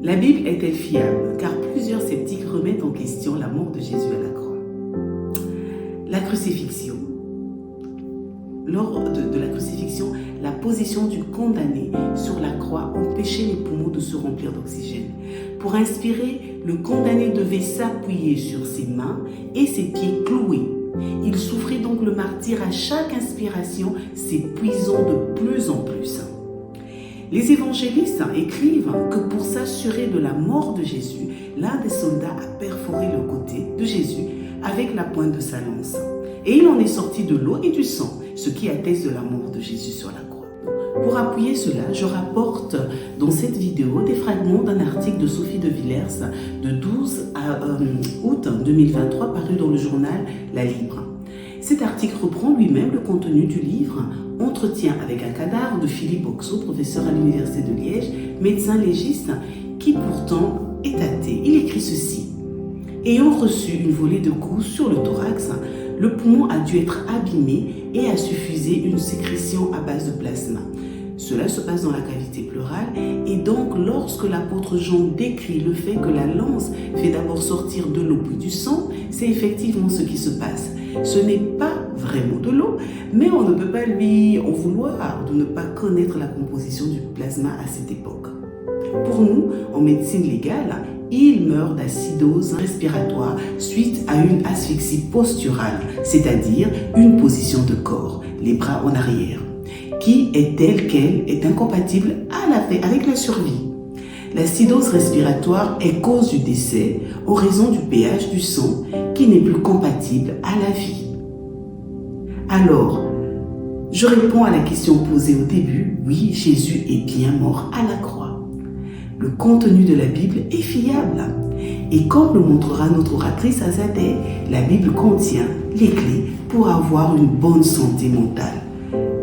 La Bible est-elle fiable? Car plusieurs sceptiques remettent en question la mort de Jésus à la croix. La crucifixion. Lors de la crucifixion, la position du condamné sur la croix empêchait les poumons de se remplir d'oxygène. Pour inspirer, le condamné devait s'appuyer sur ses mains et ses pieds cloués. Il souffrait donc le martyre à chaque inspiration, s'épuisant de plus en plus. Les évangélistes écrivent que pour s'assurer de la mort de Jésus, l'un des soldats a perforé le côté de Jésus avec la pointe de sa lance. Et il en est sorti de l'eau et du sang, ce qui atteste de la mort de Jésus sur la croix. Pour appuyer cela, je rapporte dans cette vidéo des fragments d'un article de Sophie de Villers de 12 août 2023 paru dans le journal La Libre. Cet article reprend lui-même le contenu du livre « Entretien avec un cadavre » de Philippe Oxo, professeur à l'Université de Liège, médecin légiste, qui pourtant est athée. Il écrit ceci. Ayant reçu une volée de coups sur le thorax, le poumon a dû être abîmé et a suffusé une sécrétion à base de plasma. Cela se passe dans la cavité pleurale et donc lorsque l'apôtre Jean décrit le fait que la lance fait d'abord sortir de l'eau puis du sang, c'est effectivement ce qui se passe. Ce n'est pas vraiment de l'eau, mais on ne peut pas lui en vouloir de ne pas connaître la composition du plasma à cette époque. Pour nous, en médecine légale, il meurt d'acidose respiratoire suite à une asphyxie posturale, c'est-à-dire une position de corps, les bras en arrière, qui est telle qu'elle est incompatible avec la survie. L'acidose respiratoire est cause du décès en raison du pH du sang qui n'est plus compatible à la vie. Alors, je réponds à la question posée au début, oui, Jésus est bien mort à la croix. Le contenu de la Bible est fiable. Et comme le montrera notre oratrice Azadeh, la Bible contient les clés pour avoir une bonne santé mentale.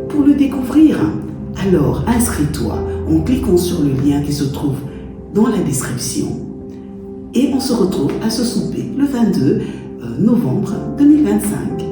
Pour le découvrir, alors inscris-toi en cliquant sur le lien qui se trouve dans la description. Et on se retrouve à ce souper le 22 novembre 2025.